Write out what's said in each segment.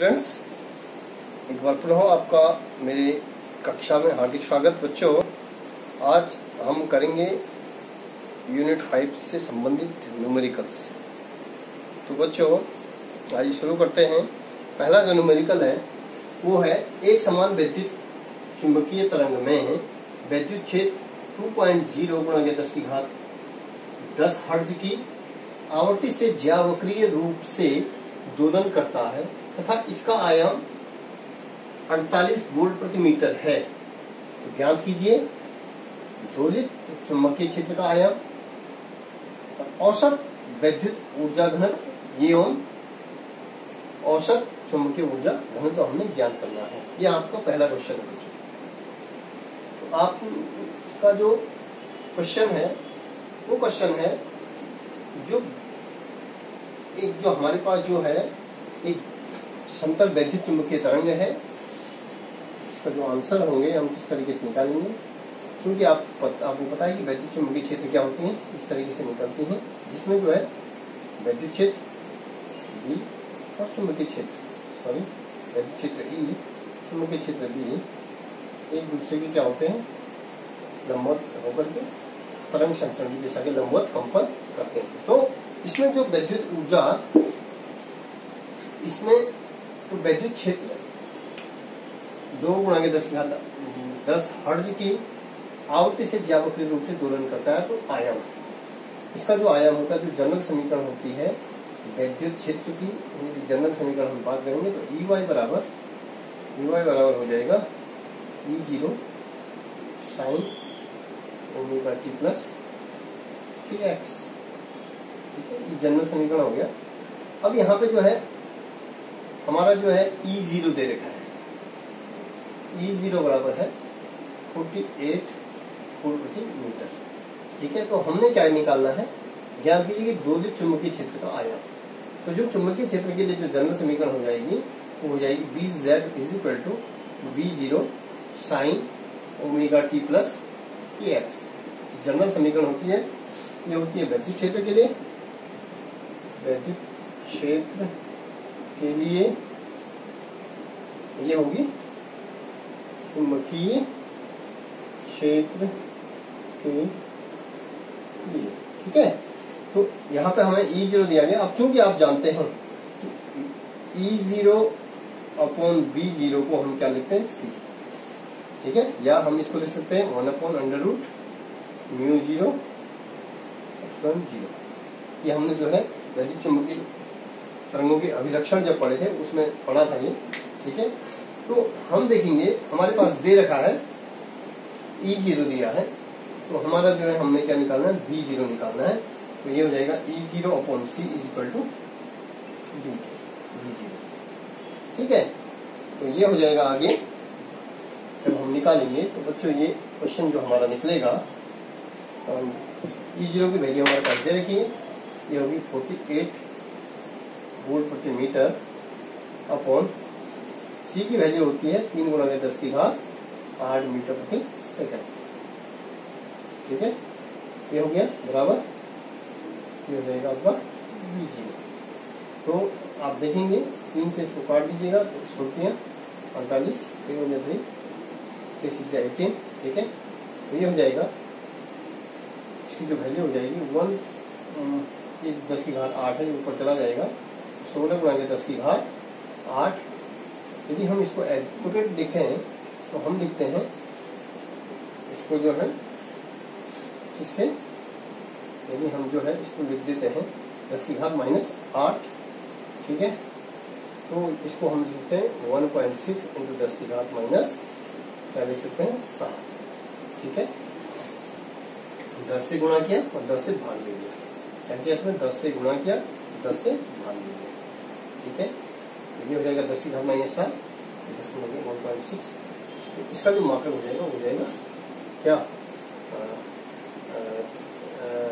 Students, एक बार पुनः आपका मेरी कक्षा में हार्दिक स्वागत। बच्चों, आज हम करेंगे यूनिट 5 से संबंधित न्यूमेरिकल्स। तो बच्चों, आइए शुरू करते हैं। पहला जो न्यूमेरिकल है वो है एक समान विद्युत चुंबकीय तरंग में विद्युत क्षेत्र 2.0 × 10 हर्ट्ज की आवृत्ति से ज्यावक्रीय रूप से दोलन करता है तथा इसका आयाम 48 वोल्ट प्रति मीटर है। तो ज्ञात कीजिए दोलित चुंबकीय क्षेत्र का आयाम, औसत विद्युत ऊर्जा घनत्व एवं औसत चुंबकीय ऊर्जा घनत्व हमने ज्ञात करना है। यह आपका पहला क्वेश्चन है बच्चों। तो आपका जो क्वेश्चन है वो क्वेश्चन है जो हमारे पास जो है एक समतल वैद्युत चुंबकीय तरंग है। इसका जो आंसर होंगे हम किस तरीके से निकालेंगे, क्योंकि आपको पता है कि वैद्युत चुंबकीय क्षेत्र क्या होती है, इस तरीके से निकलती हैं, जिसमें जो है वैद्युत क्षेत्र बी और चुंबकीय क्षेत्र वैद्युत क्षेत्र ई, चुंबकीय क्षेत्र बी एक दूसरे के क्या होते हैं, लंबवत होकर के तरंग संचरण की दिशा के लंबवत कंपन करते हैं। तो इसमें जो विद्युत ऊर्जा, इसमें तो विद्युत क्षेत्र 2 × 10 हर्ट्ज की आवृत्ति से ज्यावक्रीय रूप से दोलन करता है। तो आयाम, इसका जो आयाम होता है, जो जनरल समीकरण होती है विद्युत क्षेत्र की, यदि जनरल समीकरण हम बात करेंगे तो EY बराबर हो जाएगा E0 sin ωt plus kx। ठीक है, ये जनरल समीकरण हो गया। अब यहाँ पे जो है हमारा जो है E0 दे रखा है, E0 बराबर है 48 वोल्ट प्रति मीटर। ठीक है, तो हमने क्या निकालना है, ज्ञात कीजिए कि दोलित चुंबकीय क्षेत्र का आयाम। तो जो चुंबकीय क्षेत्र के लिए जो जनरल समीकरण हो जाएगी वो हो जाएगी BZ = B0 sin ωt plus kx। General समीकरण होती है, ये होती है वैद्युत क्षेत्र के लिए। वैद्युत क्षेत्र के लिए ये होगी चुंबकीय क्षेत्र के लिए। ठीक है, तो यहाँ पे हमें E0 दिया गया। अब चूंकि आप जानते हैं कि E0/B0 को हम क्या लिखते हैं, C। ठीक है, या हम इसको लिख सकते हैं 1/√μ0 0। ये हमने जो है वैद्युत चुंबकीय तरंगों के अभिलक्षण जब पढ़े थे उसमें पढ़ा था ये। ठीक है, तो हम देखेंगे हमारे पास दे रखा है E0 दिया है, तो हमारा जो है हमने क्या निकालना है, B0 निकालना है। तो ये हो जाएगा E0/C = B0। ठीक है, तो ये हो जाएगा। आगे जब हम निकालेंगे तो बच्चों ये क्वेश्चन जो हमारा निकलेगा, E0 की वैल्यू हमारे पास दे रखी है, ये होगी 48 वोल्ट प्रति मीटर अपॉन C की वैल्यू होती है 3 × 10⁸ मीटर प्रति सेकंड। ठीक है, ये हो गया बराबर, ये हो जाएगा आपका B0। तो आप देखेंगे 3 से इसको काट दीजिएगा तो 48, 3 6 18। ठीक है, तो ये हो जाएगा, इसकी जो वैल्यू हो जाएगी 10⁸ है, ऊपर चला जाएगा 16 × 10⁸। यदि हम इसको एडवोकेट देखें तो हम लिखते हैं इसको जो है इससे, यदि हम जो है इसको लिख देते हैं 10⁻⁸। ठीक है, तो इसको हम लिख सकते हैं 1.6 × 10⁻⁻, क्या लिख सकते हैं, 7। ठीक है, 10 से गुणा किया और 10 से भाग दे दिया। क्या किया इसमें, 10 से गुणा किया, 10 से भाग दे दिया। ठीक है, तो ये हो जाएगा 10⁻⁷, 10 × 1.6। तो इसका जो मात्रक हो जाएगा वो हो जाएगा क्या,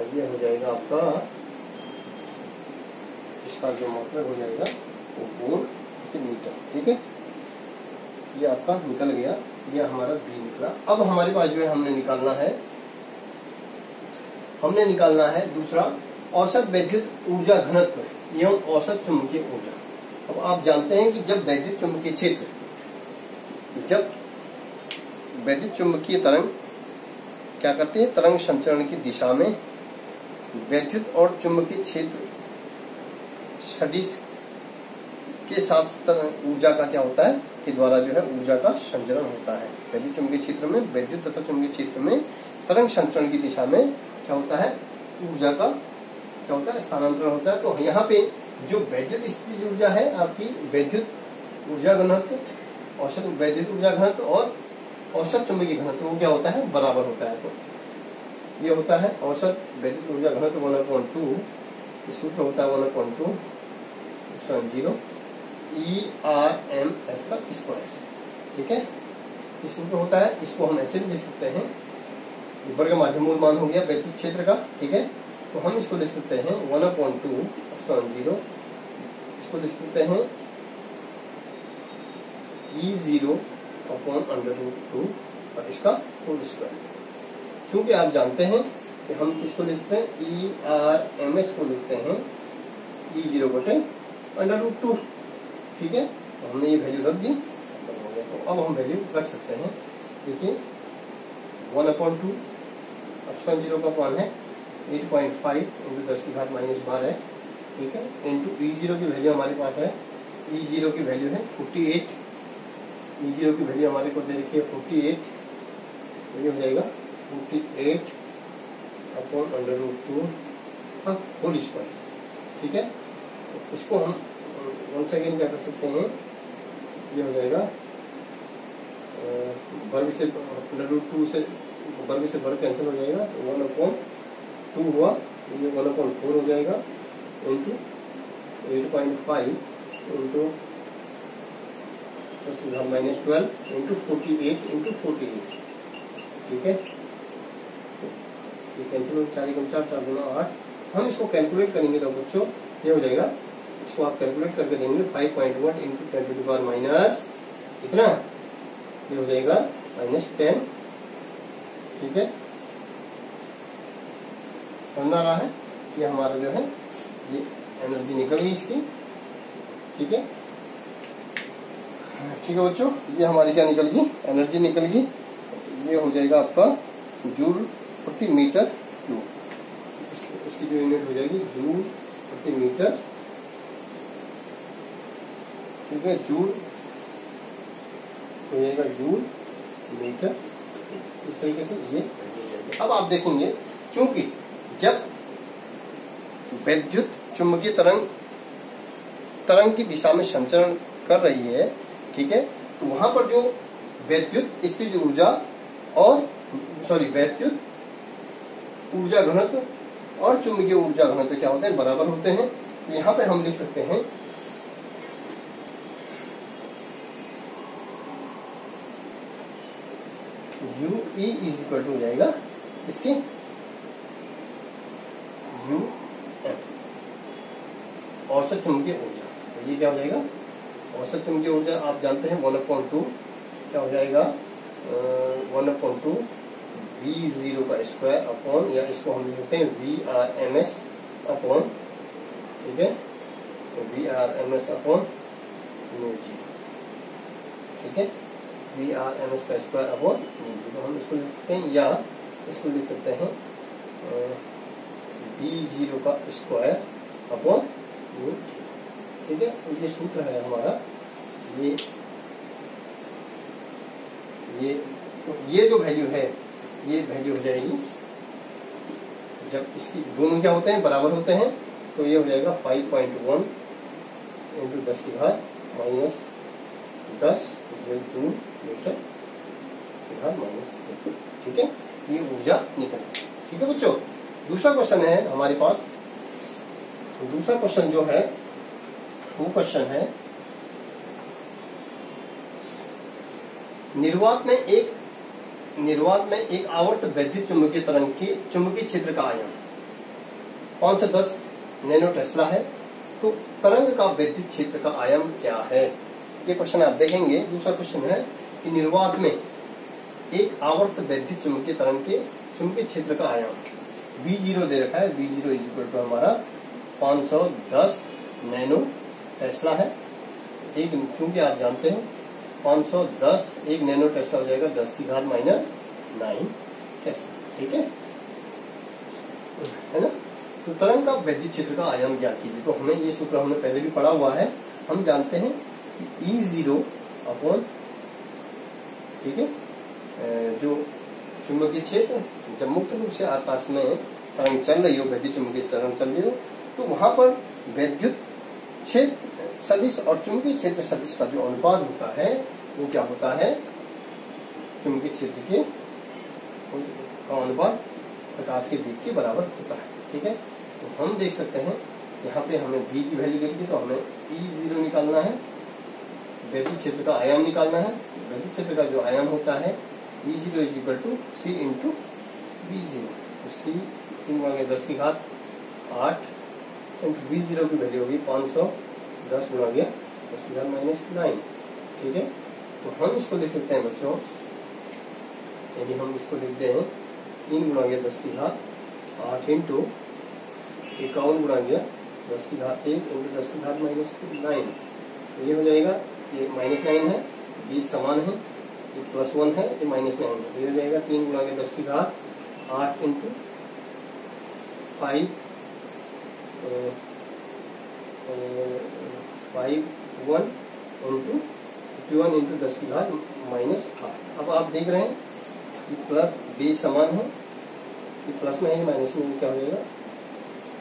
ये हो जाएगा आपका, इसका जो मात्रक हो जाएगा वो वोल्ट प्रति मीटर। ठीक है, ये आपका निकल गया, ये हमारा B निकला। अब हमारे पास जो है हमने निकालना है दूसरा औसत विद्युत ऊर्जा घनत्व एवं औसत चुंबकीय ऊर्जा। अब आप जानते हैं कि जब वैद्युत चुंबकीय तरंग क्या करती है, तरंग संचरण की दिशा में वैद्युत और चुंबकीय क्षेत्र सदिश के साथ ऊर्जा का क्या होता है के द्वारा जो है ऊर्जा का संचरण होता है। वैद्युत चुंबकीय क्षेत्र में, वैद्युत तथा चुंबकीय क्षेत्र में तरंग संचरण की दिशा में क्या होता है, ऊर्जा का क्या होता है, स्थानांतरण होता है। तो यहाँ पे जो वैद्युत स्थितिज ऊर्जा है आपकी, वैद्युत ऊर्जा घनत्व, औसत वैद्युत ऊर्जा घनत्व और औसत चुंबकीय घनत्व वो क्या होता है, बराबर होता है। तो ये होता है औसत वैद्युत ऊर्जा घनत्व 1/2, सूत्र होता है 1/2 ERMS का स्क्वायर, ठीक है। इस सूत्र होता है, इसको हम ऐसे भी लिख सकते हैं, वर्ग माध्यमूल मान हो गया वैद्युत क्षेत्र का, ठीक है। तो हम इसको लिख सकते हैं 1/2, इसको लिख सकते हैं E0/√2 और इसका होल स्क्वायर। क्योंकि आप जानते हैं कि हम इसको लिखते हैं ERMS को लिखते हैं E0/√2, ठीक है। तो हमने ये वैल्यू रख दी, तो अब हम वैल्यू रख सकते हैं। देखिए 1/2 का मान है 8.5 × 10⁻12 है, ठीक है। इंटू E0 की वैल्यू हमारे पास है, E0 की वैल्यू है 48, E0 की वैल्यू हमारे को दे रखी है 48, तो ये हो जाएगा 48/√2 का होल स्क्वायर, ठीक है। तो इसको हम वंस अगेन क्या कर सकते हैं, ये हो जाएगा वर्ग से √2 से वर्ग कैंसिल हो जाएगा, तो 1/2 हुआ, ये 1/4 हो जाएगा इंटू 8.5 इंटू 10⁻12 इंटू 48 इंटू 48, ठीक है। ये कैंसिल हो, 4 × 4 4 × 8। हम इसको कैलकुलेट करेंगे तो बच्चों ये हो जाएगा, इसको आप कैलकुलेट करके देंगे 5.1 इंटू 10⁻- कितना, ये हो जाएगा -10, ठीक है। समझ आ रहा है, ये हमारा जो है ये एनर्जी निकल गई इसकी, ठीक है। ठीक है बच्चों, ये हमारी क्या निकल गई, एनर्जी निकल गई। ये हो जाएगा आपका जूल प्रति मीटर क्यूब, इसकी जो यूनिट हो जाएगी जूल प्रति मीटर, ठीक है। जूल हो जाएगा जूल मीटर, इस तरीके से ये। अब आप देखेंगे क्योंकि जब वैद्युत चुंबकीय तरंग की दिशा में संचरण कर रही है, ठीक है, तो वहां पर जो वैद्युत स्थितिज ऊर्जा और वैद्युत ऊर्जा घनत्व और चुंबकीय ऊर्जा घनत्व क्या होते हैं, बराबर होते हैं। तो यहाँ पे हम लिख सकते हैं UE इक्वल टू हो जाएगा इसकी UM, औसत चुंबकीय ऊर्जा। तो ये क्या हो जाएगा, औसत चुंबकीय ऊर्जा आप जानते हैं 1/2 क्या हो जाएगा, 1/2 V0 का स्क्वायर अपॉन, या इसको हम लिख सकते हैं VRMS अपॉन, ठीक है, VRMS अपॉन µ0, ठीक है, VRMS का स्क्वायर अपॉन µ0। तो हम इसको लिख सकते हैं, या इसको लिख सकते हैं V0 का स्क्वायर अपॉन µ0, ठीक है। तो ये सूत्र है हमारा, ये जो वैल्यू है, ये वैल्यू हो जाएगी जब इसकी दोनों क्या होते हैं, बराबर होते हैं। तो ये हो जाएगा 5.1 इंटू 10⁻10 जूल मीटर -3, ठीक है। ये ऊर्जा निकल, ठीक है बच्चों। दूसरा क्वेश्चन है हमारे पास, दूसरा क्वेश्चन जो है वो क्वेश्चन है निर्वात में एक आवर्त वैद्युत चुंबकीय तरंग की चुंबकीय क्षेत्र का आयाम 510 नैनो टेस्ला है। तो तरंग का वैद्युत क्षेत्र का आयाम क्या है, ये क्वेश्चन आप देखेंगे। दूसरा क्वेश्चन है कि निर्वात में एक आवर्त वैद्युत चुंबकीय तरंग के चुंबकीय क्षेत्र का आयाम V0 दे रखा है, V0 इक्वल टू हमारा 510 नैनो टेस्ला है, एक, क्योंकि आप जानते हैं 510 एक नैनो टेस्ला हो जाएगा 10 की घात माइनस 9 टेस्ला। ठीक है ना। तो तरंग का वैद्युत क्षेत्र का आयाम ज्ञात कीजिए। तो हमें ये सूत्र हमने पहले भी पढ़ा हुआ है। हम जानते हैं कि E0 अपॉन, ठीक है, जो चुंबकीय क्षेत्र जब मुक्त रूप से आकाश में तरंग चल रही हो, वैद्युत चुंबकीय तरंग चल रही हो, तो वहां पर वैद्युत क्षेत्र सदिश और चुंबकीय क्षेत्र सदिश का जो अनुपात होता है वो क्या होता है, चुंबकीय क्षेत्र के अनुपात प्रकाश के वेग के बराबर होता है। ठीक है, तो हम देख सकते हैं यहाँ पे हमें v की वैल्यू देखिए, तो हमें E0 निकालना है, वैद्युत क्षेत्र का आयाम निकालना है। वैद्युत क्षेत्र का जो आयाम होता है E0 is equal to C into V0। तो C 3 × 10 की घात 8 इंटू V0 की वैल्यू होगी 510 × 10 की घात माइनस 9। ठीक है, तो हम इसको लिख सकते हैं बच्चों, यदि हम इसको लिखते हैं 3 × 10 की घात 8 इंटू 51 × 10 की घात 1 इंटू 10 की घात माइनस 9। तो ये हो जाएगा, ये माइनस 9 है, 20 समान है, ये +1 है, ये माइनस 9 है। तो ये हो जाएगा 3 × 10 की घात 8 इंटू 5 1 इंटू 51 इंटू 10 की घात माइनस 8। अब आप देख रहे हैं ये प्लस 20 समान है, ये प्लस में है, माइनस में क्या हो जाएगा,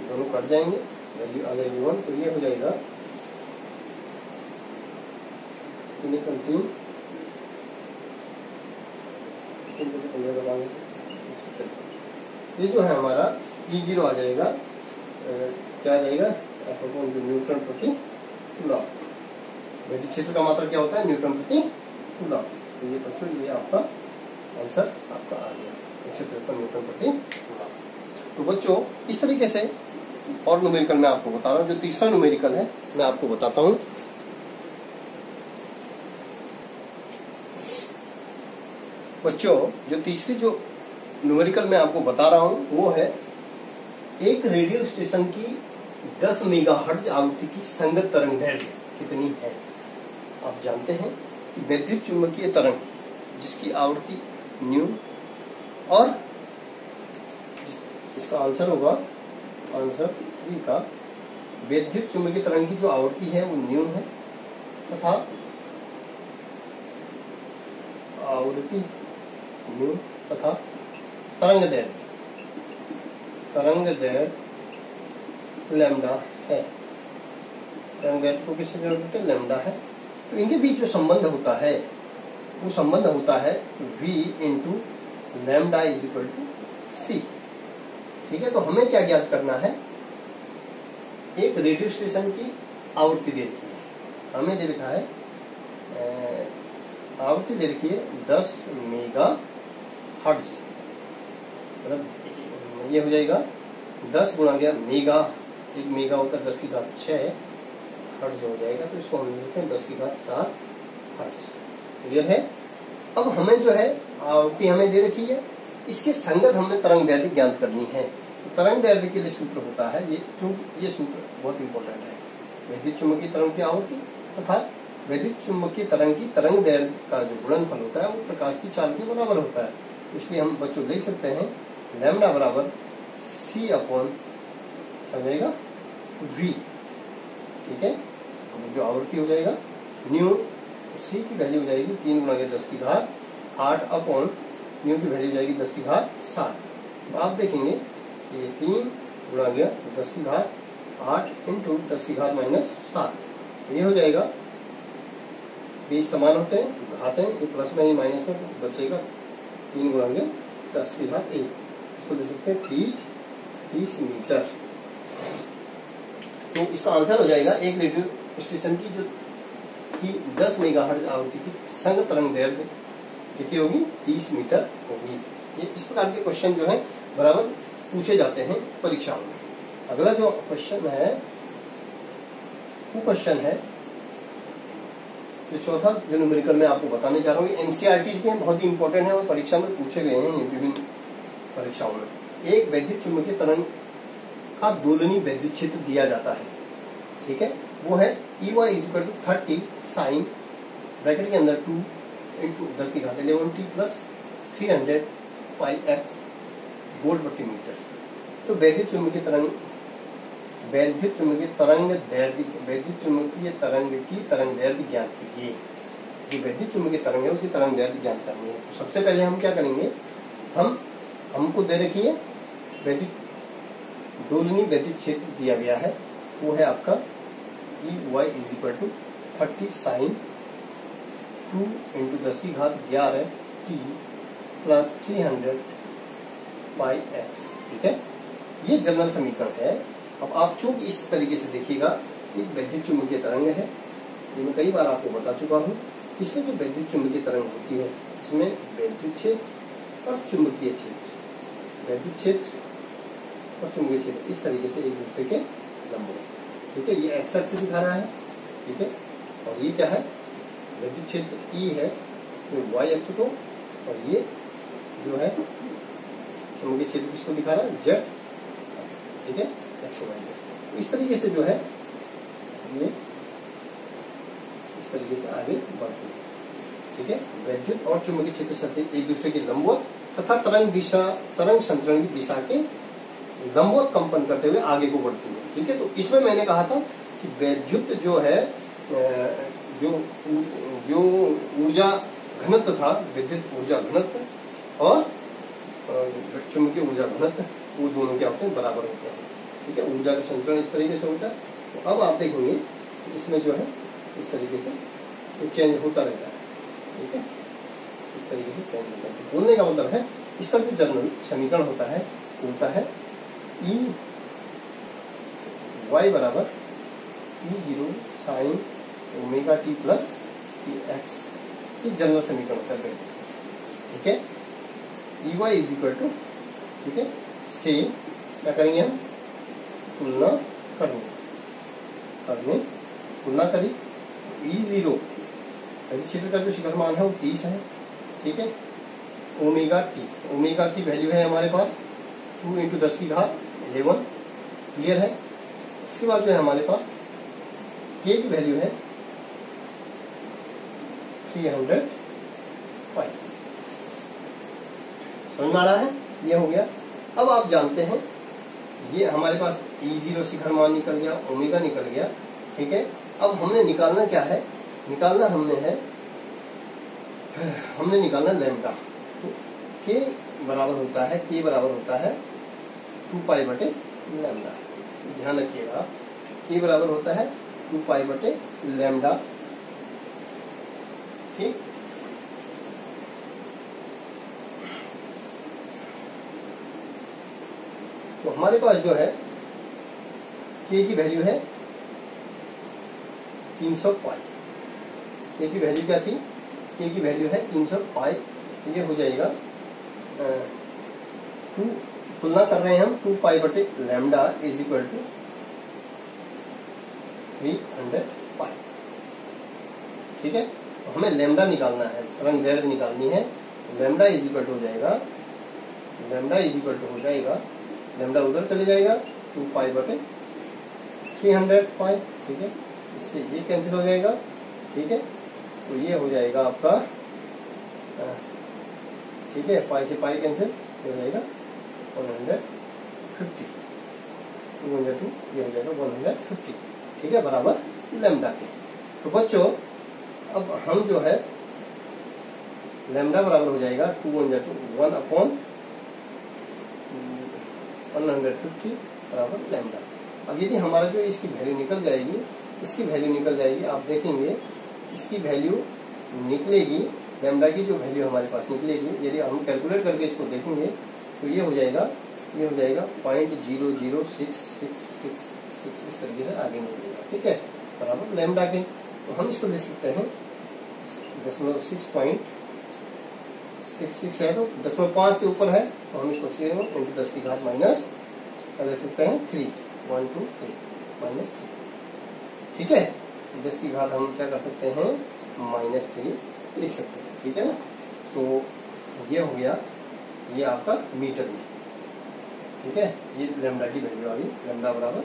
दोनों कट जाएंगे, वैल्यू आ जाएगी 1। तो ये हो जाएगा 3 ये जो है हमारा E0 आ जाएगा, क्या आ जाएगा, न्यूटन प्रति कूलम। वैद्युत क्षेत्र का मात्रा क्या होता है, न्यूटन प्रति कूलम। तो ये बच्चों ये आपका आंसर आपका आ गया, 153 न्यूटन प्रति कूलम। तो बच्चों इस तरीके से और न्यूमेरिकल मैं आपको बता रहा हूँ। जो तीसरा न्यूमेरिकल है मैं आपको बताता हूँ। बच्चों जो तीसरी जो न्यूमेरिकल मैं आपको बता रहा हूँ वो है एक रेडियो स्टेशन की 10 मेगाहर्ट्ज आवृत्ति की संगत तरंग दैर्घ्य कितनी है। आप जानते हैं कि वैद्युत चुंबकीय तरंग जिसकी आवृत्ति न्यू, और इसका आंसर होगा आंसर 3 का, वैद्युत चुंबकीय तरंग की जो आवृत्ति है वो न्यू है तथा आवृत्ति न्यू तथा तरंग दैर्घ्य लैम्डा है। तरंग दैर्घ्य को किससे जोड़ देते हैं, लैम्डा है। तो इनके बीच जो संबंध होता है वो संबंध होता है V into lambda is equal to C। ठीक है, तो हमें क्या ज्ञात करना है, एक रेडियो स्टेशन की आवृत्ति दे रखी है, हमें दे रखा है आवृत्ति दे रखी है 10 मेगाहर्ट्ज, मतलब ये हो जाएगा 10 × मेगा, एक मेगा होता है 10 की घात 6 हर्ट्ज हो जाएगा। तो इसको हम लिखते हैं 10 की घात 7 हर्ट्ज। क्लियर है। अब हमें जो है आवृत्ति हमें दे रखी है, इसके संगत हमें तरंग दैर्घ्य ज्ञात करनी है। तो तरंग दैर्घ्य के लिए सूत्र होता है ये, क्योंकि ये सूत्र बहुत इंपॉर्टेंट है, वैद्युत चुंबकीय तरंग की आवृत्ति तथा वैद्युत चुंबकीय तरंग की तरंग दैर्घ्य का जो गुणनफल होता है वो प्रकाश की चाल के बराबर होता है। इसलिए हम बच्चों लिख सकते हैं लैम्डा बराबर C अपॉन आ जाएगा V। ठीक है, तो जो आवृत्ति हो जाएगा न्यू, C की वैल्यू हो जाएगी 3 × 10 की घात 8 अपॉन न्यू की वैल्यू जाएगी 10 की घात 7। तो आप देखेंगे ये 3 × 10 की घात 8 इंटू 10 की घात माइनस 7। ये हो जाएगा, 20 समान होते हैं, घात है, ये प्लस में ये माइनस में तो बचेगा 3 × 10 की घात 1। इसको दे सकते हैं 30 मीटर। तो इसका आंसर हो जाएगा एक रेडियो स्टेशन की जो की 10 मेगाहर्ट्ज आवृत्ति की संगत तरंग दैर्घ्य कितनी होगी, 30 मीटर होगी। ये इस प्रकार के क्वेश्चन जो है बराबर पूछे जाते हैं परीक्षाओं में। अगला जो क्वेश्चन है वो क्वेश्चन है जो चौथा जो न्यूमेरिकल मैं आपको बताने जा रहा हूँ। एनसीईआरटी के बहुत ही इंपॉर्टेंट है और परीक्षा में पूछे गए हैं विभिन्न परीक्षाओं में। एक वैद्युत चुंबकीय तरंग का दोलनी वैद्युत क्षेत्र दिया जाता है, ठीक है, वो है EY = 30 साइन ब्रैकेट के अंदर 2 इंटू 10 की घात 11t प्लस 300 पाई एक्स वोल्ट प्रति मीटर। तो वैद्युत चुंबकीय तरंग की तरंग दैर्ध्य ज्ञात कीजिए। जो वैद्युत चुंबकीय तरंग है उसकी तरंग दैर्ध्य ज्ञात करनी है। तो सबसे पहले हम क्या करेंगे, हमको दे रखी है दोलनी वैद्युत क्षेत्र दिया गया है, वो है आपका EY is equal to 30 sine 2 into 10 की घात 11 t प्लस 300 पाई एक्स। ठीक है, ये जनरल समीकरण है। अब आप चूंकि इस तरीके से देखिएगा, एक वैद्युत चुंबकीय तरंग है, ये मैं कई बार आपको बता चुका हूँ। इसमें जो वैद्युत चुंबकीय तरंग होती है, इसमें वैद्युत क्षेत्र और चुंबकीय क्षेत्र, वैद्युत क्षेत्र और चुंबकीय क्षेत्र इस तरीके से एक दूसरे के लंबवत। ठीक है, ये एक्स अक्ष दिखा रहा है। ठीक है, और ये क्या है, वैद्युत क्षेत्र E है जो वाई अक्ष को, और ये जो है चुंबकीय क्षेत्र किसको दिखा रहा है, Z। ठीक है, एक्स वाई। इस तरीके से जो है ये इस तरीके से आगे बढ़ती है। ठीक है, वैद्युत और चुंबकीय क्षेत्र शक्ति एक दूसरे के लंबवत तथा तरंग संचरण की दिशा के लंबवत कंपन करते हुए आगे को बढ़ती है। ठीक है, तो इसमें मैंने कहा था कि वैद्युत जो है जो ऊर्जा घनत्व था, विद्युत ऊर्जा घनत्व और चुंबकीय ऊर्जा घनत्व, वो दोनों क्या होते हैं, बराबर होते हैं। ठीक है, ऊर्जा का संचरण इस तरीके से होता है। तो अब आप देखेंगे इसमें जो है इस तरीके से चेंज होता रहता है। ठीक है, इस तरीके से चेंज होता है। बोलने का मतलब है इसका जो जनरल समीकरण होता है EY बराबर E0 sine omega t plus x, ये जनरल समीकरण होता है। ठीक है, EY इज इक्वल टू, ठीक है, से क्या करेंगे हम, तुलना करी E0 क्षेत्र का जो शिखर मान है वो 30 है। ठीक है, ओमेगा टी वैल्यू है हमारे पास 2 इंटू 10 की घात 11, क्लियर है। उसके बाद जो है हमारे पास K की वैल्यू है 300 पाई। समझ में आ रहा है, ये हो गया। अब आप जानते हैं ये हमारे पास E0 शिखर मान निकल गया, ओमेगा निकल गया। ठीक है, अब हमने निकालना क्या है, हमने निकालना लैम्डा। तो K बराबर होता है 2 पाई बटे लैम्डा। ध्यान रखिएगा, K बराबर होता है 2 पाई बटे लैम्डा। ठीक, तो हमारे पास जो है K की वैल्यू है 300 पाई। K की वैल्यू क्या थी, K की वैल्यू है 300 पाई। ये हो जाएगा तुलना कर रहे हैं हम 2 पाई बटे लैम्डा इज इक्वल टू 300 पाई। ठीक है, तो हमें लैम्डा निकालना है, तरंग दैर्ध्य निकालनी है। लैम्डा इज इक्वल टू हो जाएगा लैम्डा उधर चले जाएगा 2 पाई बटे 300 पाई। ठीक है, इससे ये कैंसिल हो जाएगा। ठीक है, तो ये हो जाएगा आपका, ठीक है, पाई से पाई कैंसिल हो जाएगा 150, 2 ये हो जाएगा 150। ठीक है, बराबर लैम्डा के। तो बच्चों अब हम जो है लैम्डा बराबर हो जाएगा 1 अपॉन 150 बराबर लैम्डा। अब यदि हमारा जो इसकी वैल्यू निकल जाएगी, आप देखेंगे इसकी वैल्यू निकलेगी, लैम्डा की जो वैल्यू हमारे पास निकलेगी, यदि हम कैलकुलेट करके इसको देखेंगे तो ये हो जाएगा 0.06666 इस तरीके से आगे निकलेगा। ठीक है, बराबर लैम्डा के। तो हम इसको लिख सकते हैं 6.66 है, तो 0.5 से ऊपर है तो हम इसको 0 इंटू 10 की घात माइनस लिख सकते हैं 3, 1 2 3 -3। ठीक है, 10 की घात हम क्या कर सकते हैं, -3 लिख सकते हैं। ठीक है ना, तो ये हो गया, ये आपका मीटर में। ठीक है, ये लैम्डा की वैल्यू आ गई, लैम्डा बराबर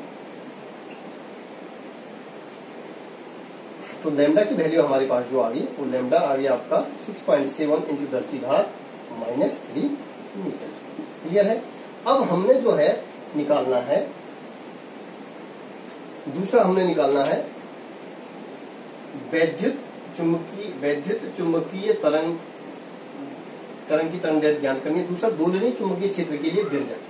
तो लैम्डा की वैल्यू हमारे पास जो आ गई वो लैम्डा आ गया आपका 6.7 इंटू 10 की घात -3 मीटर। क्लियर है। अब हमने जो है निकालना है, दूसरा हमने निकालना है वैद्युत चुंबकीय तरंग की तरंग दैर्ध्य ज्ञात करनी है। दूसरा दोलनीय चुंबकीय क्षेत्र के लिए व्यंजक।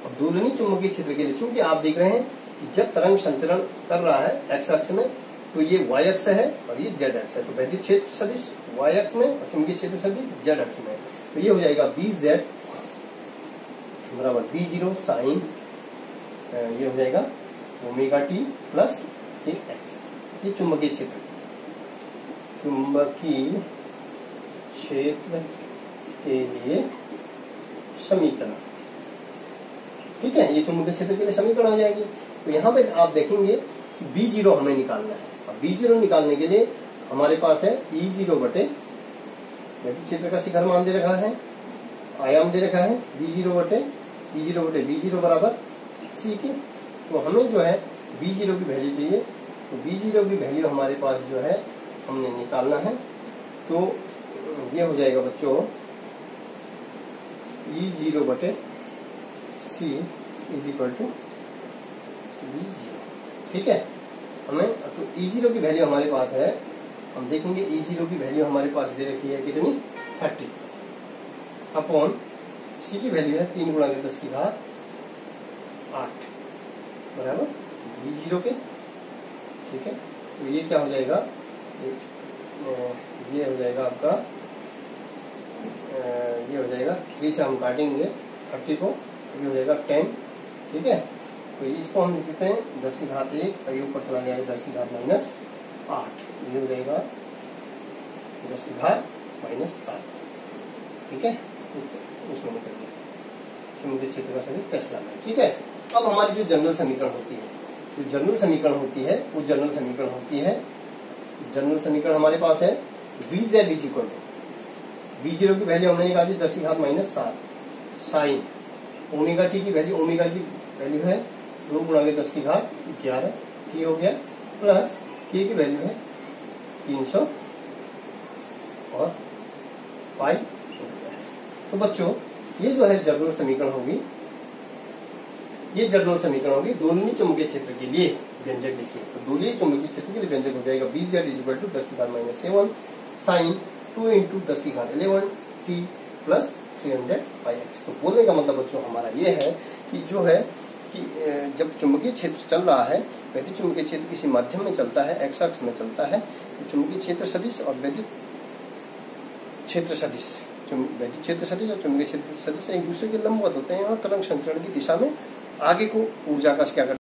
अब दोलनीय चुंबकीय क्षेत्र के लिए, चूंकि आप देख रहे हैं कि जब तरंग संचरण कर रहा है एक्स अक्ष में, तो ये वाई अक्ष है और ये जेड अक्ष है, तो वैद्युत क्षेत्र सदिश वाई अक्ष में और चुंबकीय क्षेत्र सदिश जेड अक्ष में। तो ये हो जाएगा बी जेड बराबर B0 साइन, ये हो जाएगा ओमेगा टी प्लस एक्स। ये चुंबकीय क्षेत्र के लिए समीकरण, ठीक है। ये चुंबकीय क्षेत्र के लिए समीकरण हो जाएगी। तो यहाँ पे आप देखेंगे कि B0 हमें निकालना है। अब B0 निकालने के लिए हमारे पास है E0 बटे वैद्युत क्षेत्र का शिखर मान दे रखा है, आयाम दे रखा है B0 बटे B0 बराबर C के। तो हमें जो है B0 की वैल्यू चाहिए, तो B0 की वैल्यू हमारे पास जो है हमने निकालना है। तो ये हो जाएगा बच्चों E0 बटे C is equal to B0, ठीक है। हमें तो E0 की वैल्यू हमारे पास है, हम देखेंगे E0 की वैल्यू हमारे पास दे रखी है कितनी 30 अपॉन C की वैल्यू है 3 गुणा 10 की घात 8 बराबर B0 के, ठीक है। तो ये क्या हो जाएगा, ये हो जाएगा आपका, ये हो जाएगा 3 से हम काटेंगे 30 को, ये हो जाएगा 10, ठीक है। तो इसको हम लिखते हैं 10 की घात 1 और ये ऊपर चला जाएगा 10 की घात -8, ये हो जाएगा 10 की घात -7, ठीक है। उसमें निकल गया चुंबकीय क्षेत्र का सदिश टेस्ला में, ठीक है। अब हमारी जो जनरल समीकरण होती है, जो जनरल समीकरण होती है वो जनरल समीकरण होती है, जनरल समीकरण हमारे पास है BZ is equal to B0 की वैल्यू हमने निकाली 10 की घात -7 साइन ओमेगा टी की वैल्यू, ओमेगा की वैल्यू है 2 गुणा 10 की घात 11 टी हो गया, प्लस के की वैल्यू है 300 और पाई। तो बच्चों ये जो है जनरल समीकरण होगी, ये जनरल समीकरण होगी दोलनीय चुंबकीय क्षेत्र के लिए। व्यंजक देखिए, तो दोलनीय चुंबकीय क्षेत्र के लिए व्यंजक हो जाएगा BZ इज इक्वल टू 10 की घात -7 साइन 2 इंटू 10 की घात 11 टी प्लस 300 पाई एक्स। तो बोलने का मतलब बच्चों हमारा ये है कि जो है कि जब चुंबकीय क्षेत्र चल रहा है, वैद्युत चुंबकीय क्षेत्र किसी माध्यम में चलता है, एक्स अक्ष में चलता है, तो चुंबकीय क्षेत्र सदिश और वैद्युत क्षेत्र सदिश, वैद्युत क्षेत्र सदिश और चुंबकीय क्षेत्र सदिश एक दूसरे के लंबवत होते हैं और तरंग संचरण की दिशा में आगे को ऊर्जा का क्या करते हैं